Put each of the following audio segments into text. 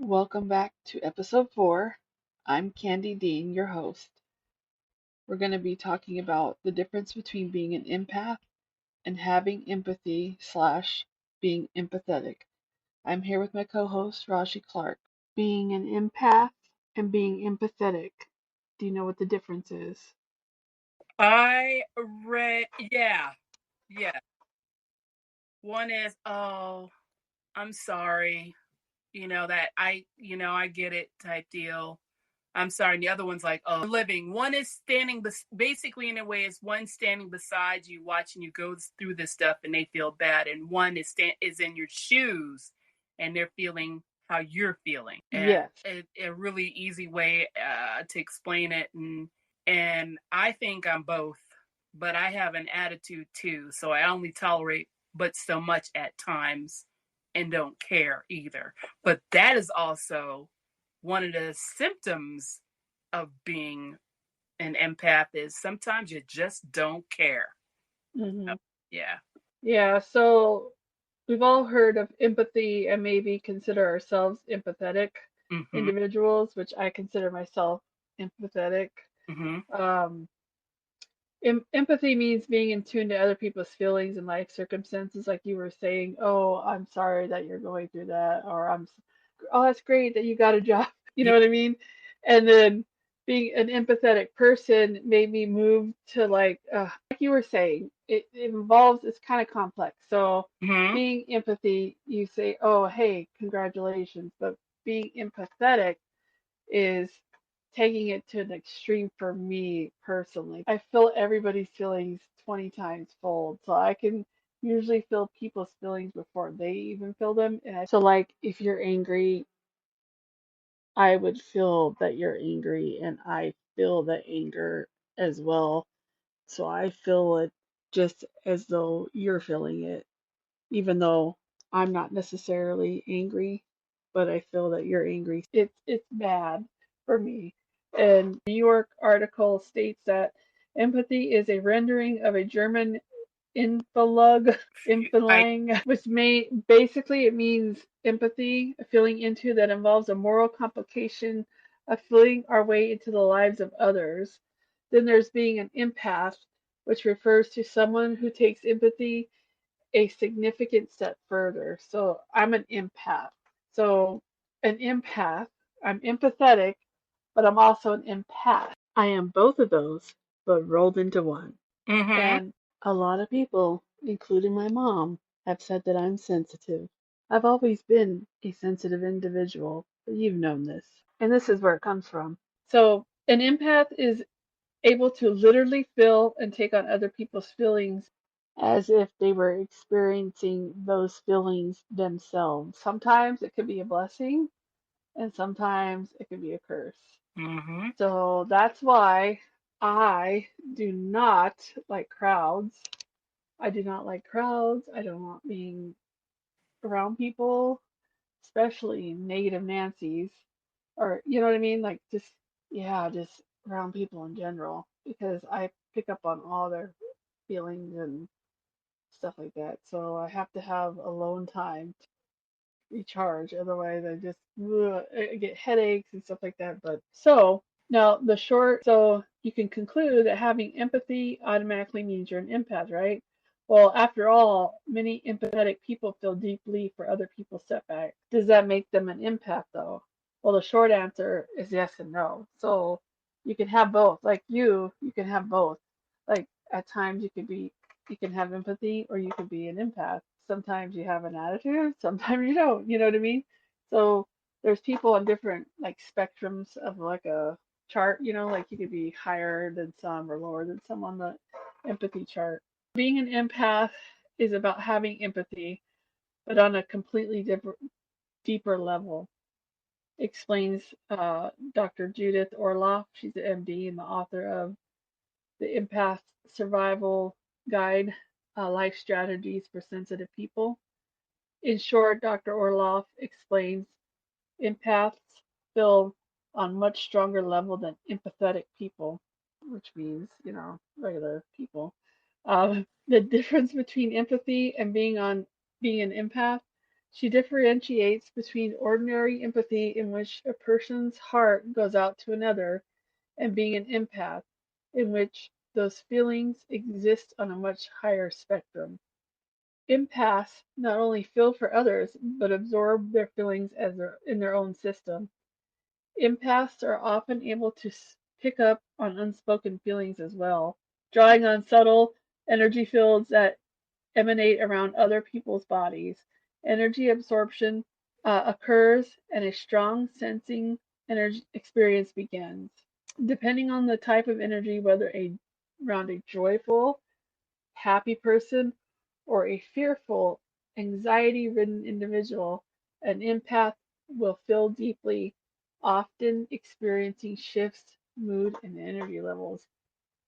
Welcome back to episode 4. I'm Candy Dean, your host. We're going to be talking about the difference between being an empath and having empathy slash being empathetic. I'm here with my co-host, Raji Clark. Being an empath and being empathetic. Do you know what the difference is? I read, yeah. One is, oh, I'm sorry, I get it type deal. I'm sorry. And the other one's like, oh, living. One is basically in a way, is one standing beside you, watching you go through this stuff, and they feel bad, and one is in your shoes, and they're feeling how you're feeling. And Yes. a really easy way to explain it, and I think I'm both, but I have an attitude too, so I only tolerate but so much at times, and don't care either. But that is also one of the symptoms of being an empath, is sometimes you just don't care. Mm-hmm. Yeah. Yeah, so we've all heard of empathy and maybe consider ourselves empathetic Mm-hmm. individuals, which I consider myself empathetic. Mm-hmm. Um, Empathy means being in tune to other people's feelings and life circumstances, like you were saying, oh, I'm sorry that you're going through that, or oh, that's great that you got a job. You Yeah. know what I mean? And then being an empathetic person made me move to like you were saying, it involves, it's kind of complex. So Mm-hmm. being empathy, you say, oh, hey, congratulations. But being empathetic is taking it to an extreme for me personally. I feel everybody's feelings 20 times fold. So I can usually feel people's feelings before they even feel them. So, like, if you're angry, I would feel that you're angry and I feel the anger as well. So I feel it just as though you're feeling it, even though I'm not necessarily angry, but I feel that you're angry. It's bad for me. And the New York article states that empathy is a rendering of a German Infalug, I Infalang, which may basically it means empathy, a feeling into that involves a moral complication of feeling our way into the lives of others. Then there's being an empath, which refers to someone who takes empathy a significant step further. So I'm an empath. So an empath, I'm empathetic, but I'm also an empath. I am both of those, but rolled into one. mm-hmm. And a lot of people, including my mom, have said that I'm sensitive. I've always been a sensitive individual, but you've known this. And this is where it comes from. So an empath is able to literally feel and take on other people's feelings as if they were experiencing those feelings themselves. Sometimes it could be a blessing, and sometimes it could be a curse. Mm-hmm. So that's why I do not like crowds. I do not like crowds. I don't want being around people, especially negative Nancy's, or you know what I mean? Like just, yeah, just around people in general, because I pick up on all their feelings and stuff like that. So I have to have alone time to recharge. Otherwise, I get headaches and stuff like that. But so now so you can conclude that having empathy automatically means you're an empath, right? Well, after all, many empathetic people feel deeply for other people's setbacks. Does that make them an empath, though? Well, the short answer is yes and no. So you can have both. Like you can have both. Like at times you can have empathy or you can be an empath. Sometimes you have an attitude, sometimes you don't, you know what I mean? So there's people on different like spectrums of like a chart, like you could be higher than some or lower than some on the empathy chart. Being an empath is about having empathy, but on a completely different, deeper level. Explains Dr. Judith Orloff. She's an MD and the author of the Empath Survival Guide, Life Strategies for Sensitive People. In short, Dr. Orloff explains empaths feel on much stronger level than empathetic people, which means, regular people. The difference between empathy and being an empath She differentiates between ordinary empathy, in which a person's heart goes out to another, and being an empath, in which those feelings exist on a much higher spectrum. Empaths not only feel for others, but absorb their feelings in their own system. Empaths are often able to pick up on unspoken feelings as well, drawing on subtle energy fields that emanate around other people's bodies. Energy absorption occurs and a strong sensing energy experience begins. Depending on the type of energy, whether around a joyful, happy person or a fearful, anxiety ridden individual, an empath will feel deeply, often experiencing shifts, mood, and energy levels.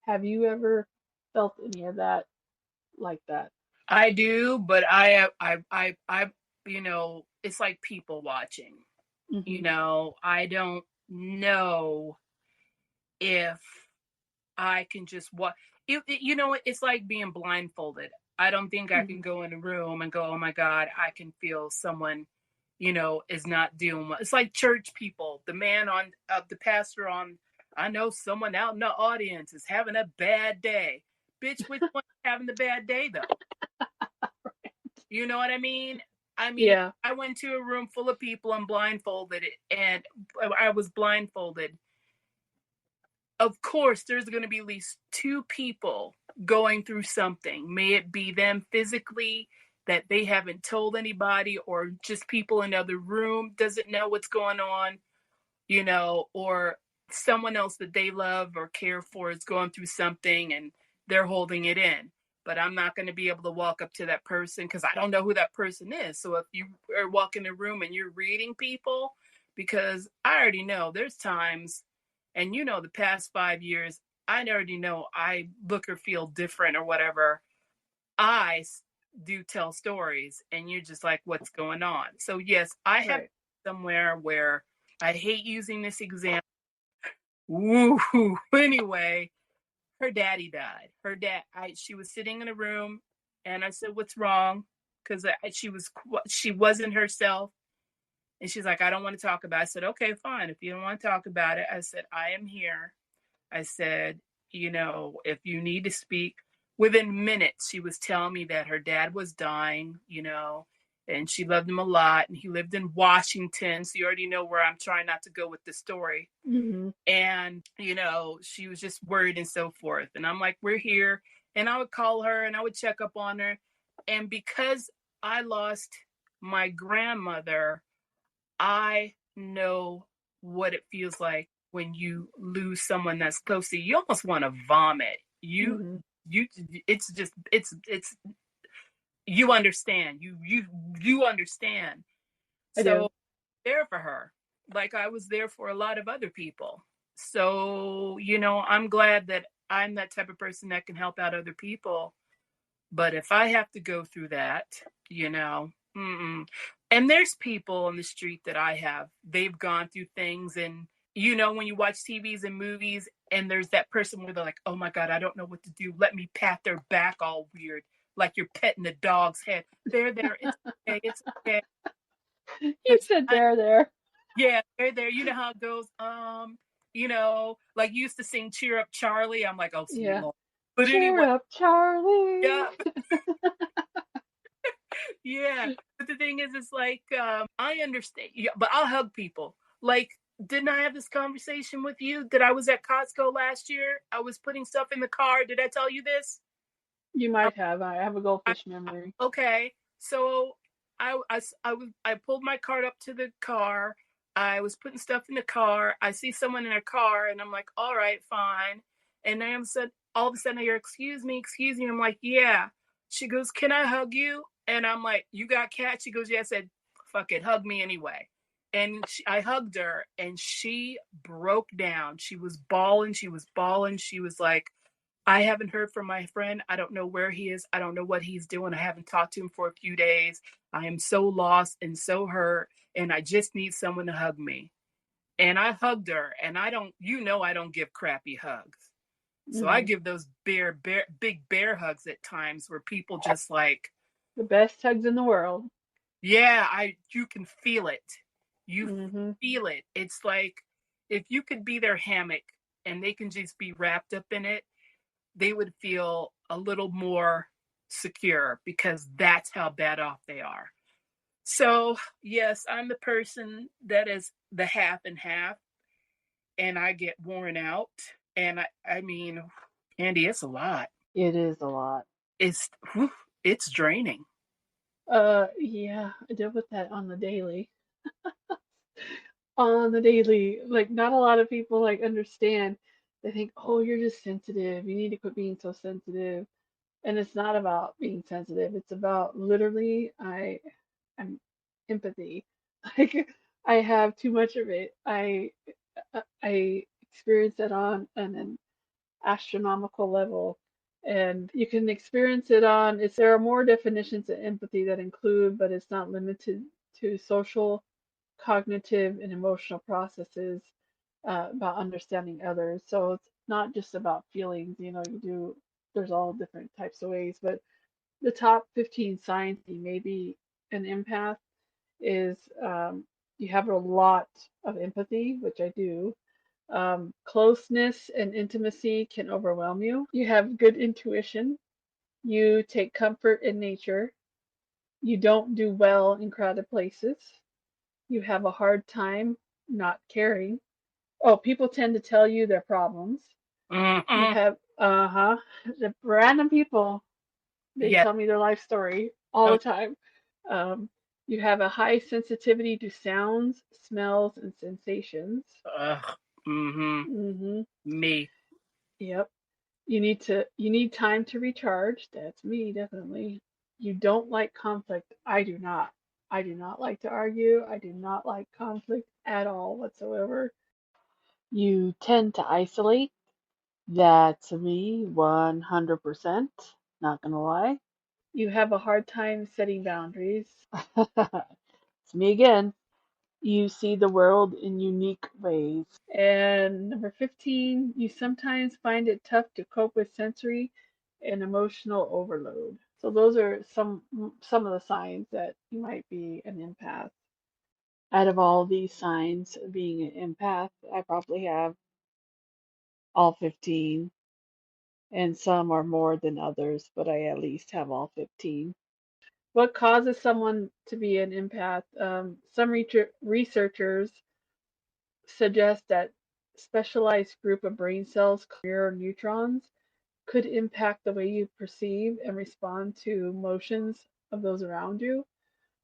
Have you ever felt any of that like that? I do, but it's like people watching. Hmm. I don't know if I can just watch. It's like being blindfolded. I don't think I Hmm. can go in a room and go, oh my God, I can feel someone, is not doing well. It's like church people. The pastor on, I know someone out in the audience is having a bad day. Bitch, which one's having the bad day though? You know what I mean? I mean, Yeah. I went to a room full of people and blindfolded, and I was blindfolded. Of course, there's going to be at least two people going through something. May it be them physically that they haven't told anybody, or just people in the other room doesn't know what's going on, or someone else that they love or care for is going through something and they're holding it in. But I'm not going to be able to walk up to that person because I don't know who that person is. So if you are walking the room and you're reading people, because I already know there's times, and the past 5 years, I already know I look or feel different or whatever. I do tell stories, and you're just like, what's going on? So, yes, I have Right. somewhere where I hate using this example. Woo. Anyway, her daddy died. She was sitting in a room, and I said, "What's wrong?" Because she wasn't herself, and she's like, "I don't want to talk about it." I said, "Okay, fine. If you don't want to talk about it," I said, "I am here." I said, "If you need to speak," within minutes, she was telling me that her dad was dying, and she loved him a lot, and he lived in Washington. So you already know where I'm trying not to go with the story. Hmm. And she was just worried and so forth, and I'm like, we're here. And I would call her and I would check up on her, and because I lost my grandmother, I know what it feels like when you lose someone that's close to you. You almost want to vomit. Hmm. You it's just it's you understand. You understand. I do. So there for her, like I was there for a lot of other people. So, I'm glad that I'm that type of person that can help out other people. But if I have to go through that, mm-mm. And there's people on the street that they've gone through things. And, when you watch TVs and movies, and there's that person where they're like, oh my God, I don't know what to do. Let me pat their back all weird, like you're petting a dog's head. They're there. It's okay. It's okay. You said there. Yeah, they're there. You know how it goes. Like you used to sing "Cheer Up, Charlie." I'm like, oh, sweet Yeah. Lord. But Cheer anyway, up, Charlie. yeah, yeah. But the thing is, it's like I understand. Yeah, but I'll hug people. Like, didn't I have this conversation with you that I was at Costco last year? I was putting stuff in the car. Did I tell you this? You I, might have. I have a I, goldfish memory. okay, so I pulled my cart up to the car. I was putting stuff in the car. I see someone in a car, and I'm like, all right, fine. And then all of a sudden I hear, excuse me. I'm like, yeah. She goes, can I hug you? And I'm like, you got cat? She goes, yeah. I said, fuck it, hug me anyway. And I hugged her, and she broke down. She was bawling. She was bawling. She was like, I haven't heard from my friend. I don't know where he is. I don't know what he's doing. I haven't talked to him for a few days. I am so lost and so hurt, and I just need someone to hug me. And I hugged her, and I don't give crappy hugs. So I Hmm. give those big bear hugs at times where people just like, The best hugs in the world. Yeah, you can feel it. You Hmm. feel it. It's like if you could be their hammock and they can just be wrapped up in it, they would feel a little more secure because that's how bad off they are. So, yes, I'm the person that is the half and half, and I get worn out. And I mean, Andy, it's a lot. It is a lot. It's whew, it's draining. Yeah, I deal with that on the daily. On the daily, like not a lot of people like understand. They think, oh, you're just sensitive. You need to quit being so sensitive. And it's not about being sensitive. It's about literally, I'm empathy. Like I have too much of it. I experience it on an astronomical level. And you can experience it on, there are more definitions of empathy that include, but it's not limited to social, cognitive, and emotional processes about understanding others. So it's not just about feelings, there's all different types of ways, but the top 15 signs you may be an empath is you have a lot of empathy, which I do. Closeness and intimacy can overwhelm you. You have good intuition. You take comfort in nature. You don't do well in crowded places. You have a hard time not caring. Oh, people tend to tell you their problems. You Mm-hmm. have, the random people, they Yeah. tell me their life story all Oh, the time. Um, you have a high sensitivity to sounds, smells, and sensations. mm-hmm. Hmm. Me. Yep. You need time to recharge. That's me, definitely. You don't like conflict. I do not. I do not like to argue. I do not like conflict at all whatsoever. You tend to isolate. That's me, 100%. Not gonna lie. You have a hard time setting boundaries. It's me again. You see the world in unique ways. And number 15, you sometimes find it tough to cope with sensory and emotional overload. So those are some of the signs that you might be an empath. Out of all these signs of being an empath, I probably have all 15, and some are more than others, but I at least have all 15. What causes someone to be an empath? Some researchers suggest that specialized group of brain cells called mirror neurons could impact the way you perceive and respond to emotions of those around you.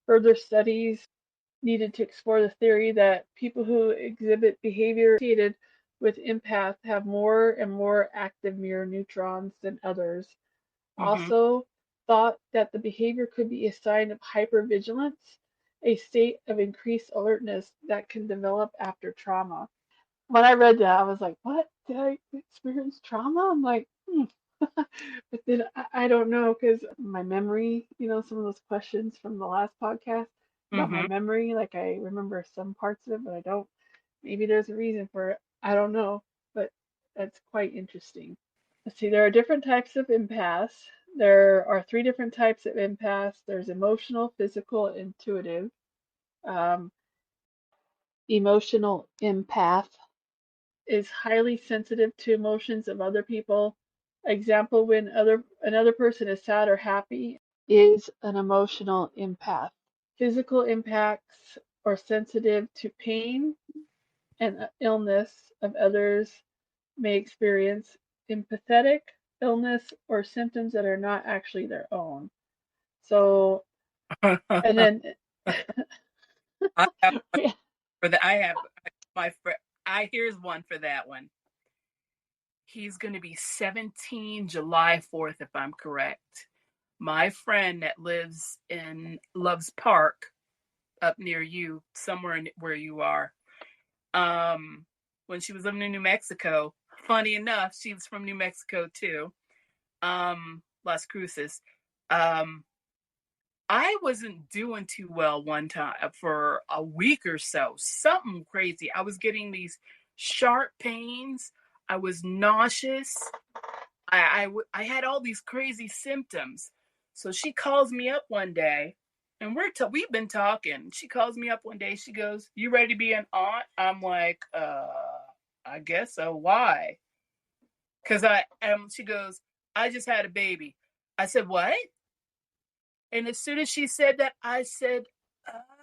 Further studies needed to explore the theory that people who exhibit behavior associated with empath have more and more active mirror neurons than others. Mm-hmm. Also thought that the behavior could be a sign of hypervigilance, a state of increased alertness that can develop after trauma. When I read that, I was like, what? Did I experience trauma? I'm like, hmm. But then I don't know because my memory, some of those questions from the last podcast about my Mm-hmm. memory, like I remember some parts of it, but I don't. Maybe there's a reason for it. I don't know, but that's quite interesting. Let's see, there are different types of empaths. There are three different types of empaths. There's emotional, physical, intuitive. Um, Emotional empath is highly sensitive to emotions of other people. Example, when another person is sad or happy is an emotional empath. Physical impacts are sensitive to pain and illness of others may experience empathetic illness or symptoms that are not actually their own. So, and then I have for the I have my friend. I Here's one for that one. He's going to be 17 July 4th, if I'm correct. My friend that lives in Loves Park, up near you, somewhere where you are. When she was living in New Mexico, funny enough, she was from New Mexico too. Las Cruces. Um, I wasn't doing too well one time for a week or so. Something crazy. I was getting these sharp pains. I was nauseous. I had all these crazy symptoms. So she calls me up one day And we've been talking. She calls me up one day. She goes, "You ready to be an aunt?" I'm like, I guess so. Why? Because she goes, "I just had a baby." I said, "What?" And as soon as she said that, I said,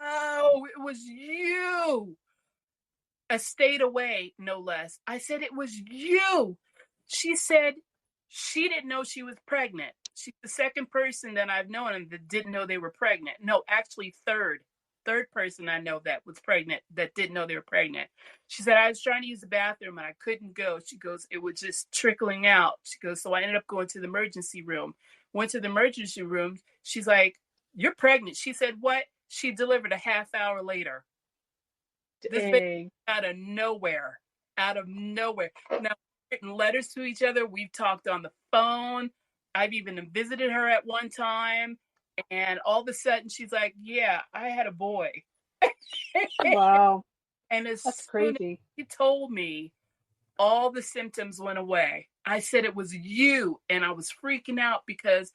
"Oh, it was you." A state away, no less. I said, "It was you." She said she didn't know she was pregnant. She's the second person that I've known that didn't know they were pregnant. No, actually, third person I know that was pregnant that didn't know they were pregnant. She said, "I was trying to use the bathroom and I couldn't go." She goes, "It was just trickling out." She goes, "So I ended up going to the emergency room." Went to the emergency room. She's like, "You're pregnant." She said, "What?" She delivered a half hour later. This baby Dang. out of nowhere, out of nowhere. Now, we've written letters to each other. We've talked on the phone. I've even visited her at one time. And all of a sudden, she's like, "Yeah, I had a boy." Wow. And as That's soon as crazy. she told me, all the symptoms went away. I said it was you, and I was freaking out because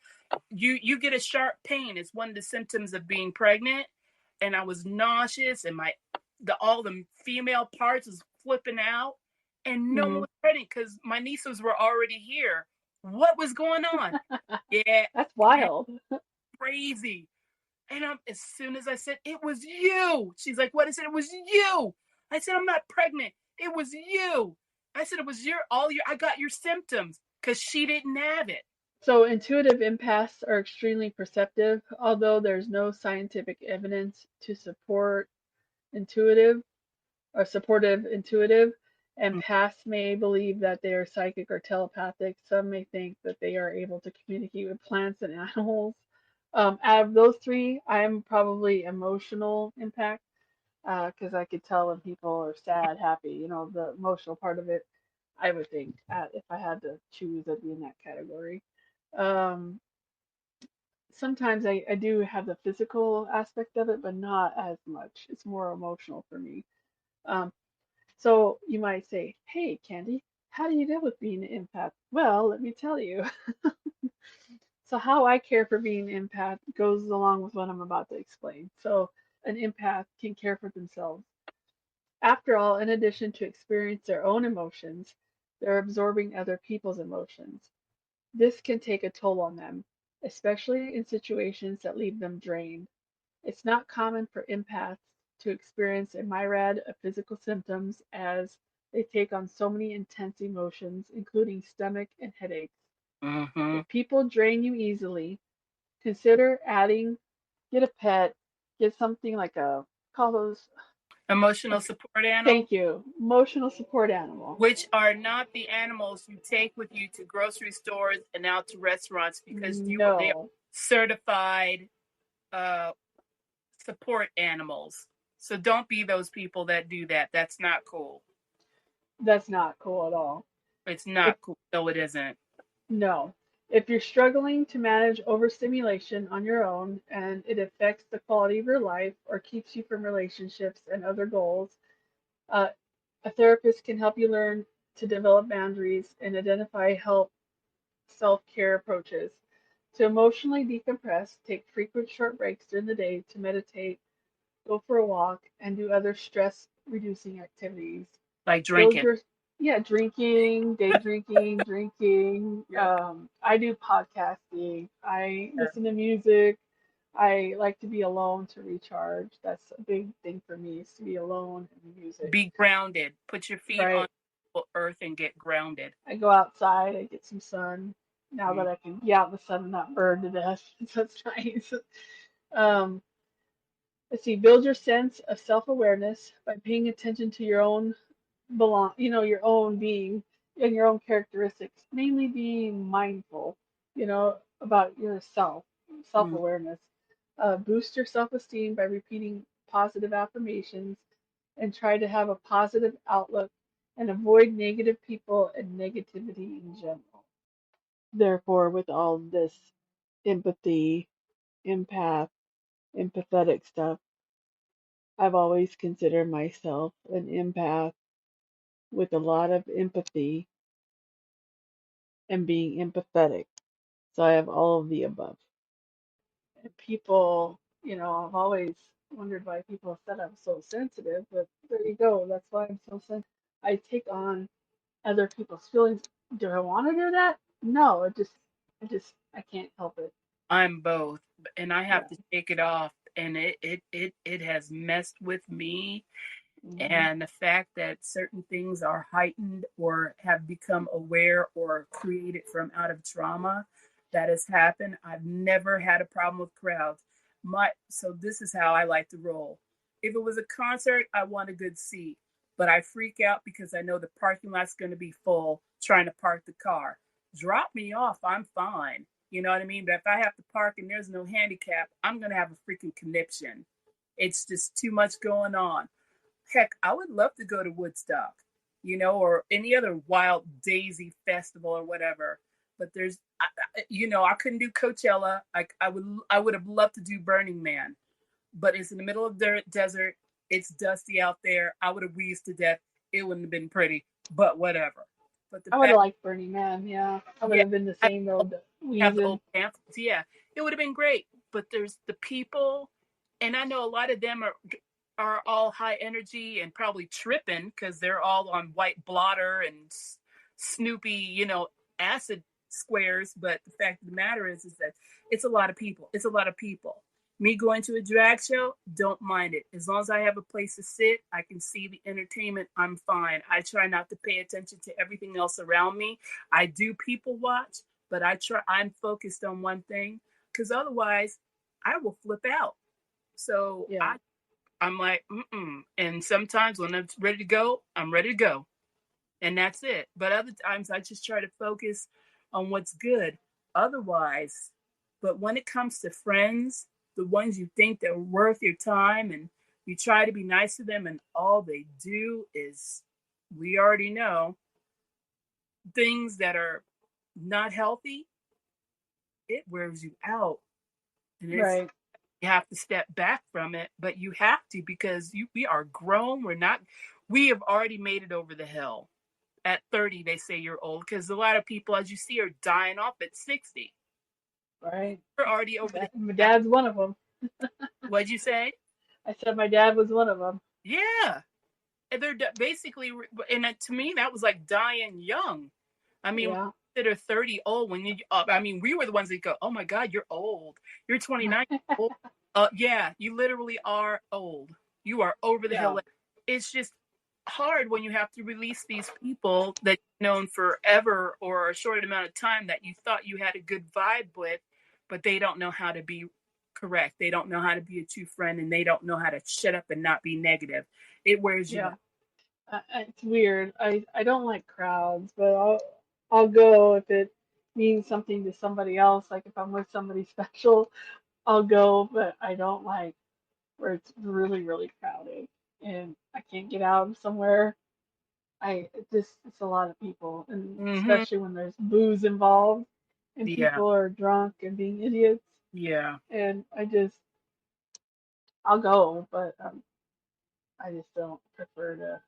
you get a sharp pain. It's one of the symptoms of being pregnant, and I was nauseous, and my the all the female parts was flipping out, and no one Hmm. was pregnant because my nieces were already here. What was going on? Yeah, That's you wild. crazy. And as soon as I said it was you, she's like, "What?" I said, "It was you." I said, "I'm not pregnant. It was you." I said, "It was your. I got your symptoms because she didn't have it." So, intuitive empaths are extremely perceptive, although there's no scientific evidence to support intuitive supportive intuitive. Empaths may believe that they are psychic or telepathic. Some may think that they are able to communicate with plants and animals. Out of those three, I'm probably emotional impact because I could tell when people are sad, happy, the emotional part of it. I would think if I had to choose, I'd be in that category. Um, Sometimes I do have the physical aspect of it, but not as much. It's more emotional for me. Um, so you might say, "Hey, Candy, how do you deal with being an empath?" Well, let me tell you. So how I care for being an empath goes along with what I'm about to explain. So an empath can care for themselves. After all, in addition to experience their own emotions, they're absorbing other people's emotions. This can take a toll on them, especially in situations that leave them drained. It's not common for empaths to experience a myriad of physical symptoms as they take on so many intense emotions, including stomach and headaches. Mm-hmm. If people drain you easily, consider adding, get a pet, get something like call those, Emotional support animals, thank you, emotional support animal. which are not the animals you take with you to grocery stores and out to restaurants because they are No, certified uh, support animals. So don't be those people that do that. That's not cool. that's not cool at all. It's If not cool. No, it isn't. No. If you're struggling to manage overstimulation on your own and it affects the quality of your life or keeps you from relationships and other goals, uh, a therapist can help you learn to develop boundaries and identify help self care approaches. To emotionally decompress, take frequent short breaks during the day to meditate, go for a walk, and do other stress reducing activities. Like Build drinking. your Yeah, drinking, day drinking. Yeah. I do podcasting. I listen to music. I like to be alone to recharge. That's a big thing for me is to be alone and music. Be grounded. Put your feet on Right. earth and get grounded. I go outside, I get some sun. Now Mm. that I can be out in the sun and not burn to death. So it's nice. Um, let's see, build your sense of self-awareness by paying attention to your own your own being and your own characteristics, mainly being mindful, about yourself, Mm. self-awareness. Boost your self-esteem by repeating positive affirmations and try to have a positive outlook and avoid negative people and negativity in general. Therefore, with all this empathy, empath, empathetic stuff, I've always considered myself an empath with a lot of empathy and being empathetic. So I have all of the above. And people I've always wondered why people said I'm so sensitive, but there you go. That's why I'm so sensitive. I take on other people's feelings. Do I want to do that? No, I can't help it. I'm both, and I have Yeah. to take it off, and it has messed with me. Hmm. And the fact that certain things are heightened or have become aware or created from out of trauma that has happened. I've never had a problem with crowds. So this is how I like to roll. If it was a concert, I want a good seat, but I freak out because I know the parking lot's going to be full trying to park the car. Drop me off, I'm fine. You know what I mean? But if I have to park and there's no handicap, I'm going to have a freaking conniption. It's just too much going on. Heck, I would love to go to Woodstock, or any other wild daisy festival or whatever. But I couldn't do Coachella. I would have loved to do Burning Man, but it's in the middle of the desert. It's dusty out there. I would have wheezed to death. It wouldn't have been pretty, but whatever. But the I would have fact, liked Burning Man. Yeah, I would yeah, have been the I same road have the wheezing. old pamphlets. Yeah, it would have been great. But there's the people, and I know a lot of them are all high energy and probably tripping because they're all on white blotter and Snoopy, acid squares. But the fact of the matter is that it's a lot of people. It's a lot of people. Me going to a drag show, don't mind it. As long as I have a place to sit, I can see the entertainment, I'm fine. I try not to pay attention to everything else around me. I do people watch, but I'm focused on one thing because otherwise I will flip out. So Yeah, I'm like, mm-mm. And sometimes when I'm ready to go, I'm ready to go. And that's it. But other times I just try to focus on what's good. Otherwise, but when it comes to friends, the ones you think that are worth your time and you try to be nice to them and all they do is, we already know, things that are not healthy, it wears you out. And right. you have to step back from it, but you have to because we are grown. We have already made it over the hill. At 30, they say you're old because a lot of people, as you see, are dying off at 60. Right. We're already over the My hill. dad's one of them. What'd you say? I said my dad was one of them. Yeah. And they're basically, and to me, that was like dying young. I mean, Yeah. that are 30 old when I mean, we were the ones that go, oh my God, you're old. You're 29 old. Yeah, you literally are old. You are over the Yeah. hill. It's just hard when you have to release these people that you've known forever or a short amount of time that you thought you had a good vibe with, but they don't know how to be correct. They don't know how to be a true friend and they don't know how to shut up and not be negative. It wears you Yeah. out. It's weird. I don't like crowds, but I'll go if it means something to somebody else. Like if I'm with somebody special, I'll go, but I don't like where it's really, really crowded and I can't get out of somewhere. It's a lot of people, and Mm-hmm. especially when there's booze involved and Yeah. people are drunk and being idiots. Yeah. And I'll go, but I just don't prefer to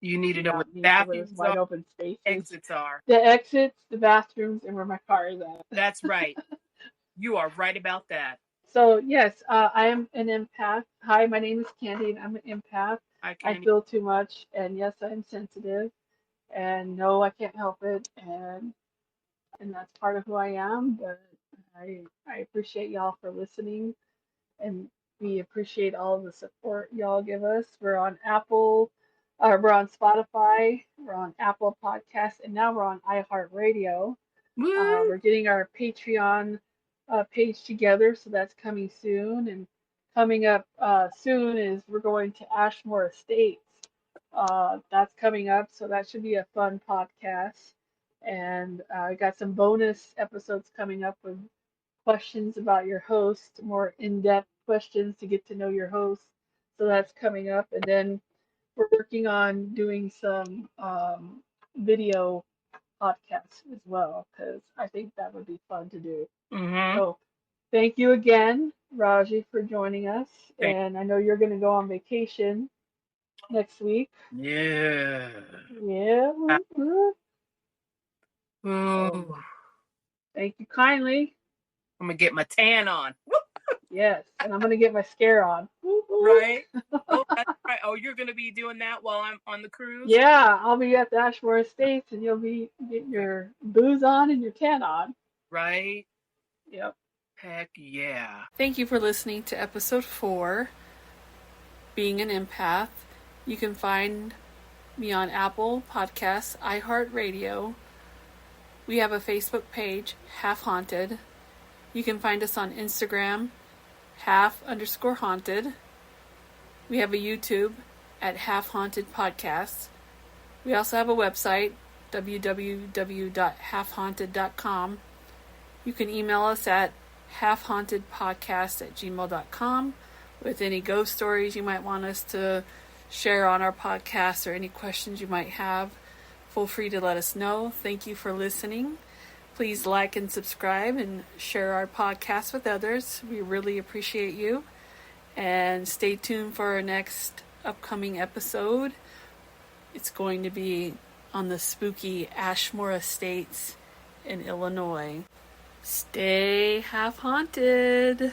You need to be know where out the in nature where there's bathrooms are, wide open spaces. exits are. The exits, the bathrooms, and where my car is at. That's right. You are right about that. So yes, I am an empath. Hi, my name is Candy, and I'm an empath. I I can't. feel too much, and yes, I'm sensitive, and no, I can't help it, and that's part of who I am. But I appreciate y'all for listening, and we appreciate all the support y'all give us. We're on Spotify, we're on Apple Podcasts, and now we're on iHeartRadio. Woo! We're getting our Patreon page together, so that's coming soon. And coming up soon is we're going to Ashmore Estates. That's coming up, so that should be a fun podcast. And I got some bonus episodes coming up with questions about your host, more in-depth questions to get to know your host. So that's coming up, and then we're working on doing some video podcasts as well because I think that would be fun to do. Mm-hmm. So thank you again, Raji, for joining us. Thank And I know you're going to go on vacation next week. you. Yeah. Yeah. So Ooh. thank you kindly. I'm gonna get my tan on. Yes, and I'm gonna get my scare on. Whoop, whoop. Right? Oh, that's right. Oh, you're going to be doing that while I'm on the cruise? Yeah, I'll be at the Ashmore Estates, and you'll be getting your booze on and your tan on. Right? Yep. Heck yeah. Thank you for listening to episode 4, Being an Empath. You can find me on Apple Podcasts, iHeartRadio. We have a Facebook page, Half Haunted. You can find us on Instagram, half_haunted. We have a YouTube at Half Haunted Podcasts. We also have a website, www.halfhaunted.com. You can email us at halfhauntedpodcast@gmail.com with any ghost stories you might want us to share on our podcast or any questions you might have. Feel free to let us know. Thank you for listening. Please like and subscribe and share our podcast with others. We really appreciate you. And stay tuned for our next upcoming episode. It's going to be on the spooky Ashmore Estates in Illinois. Stay half haunted.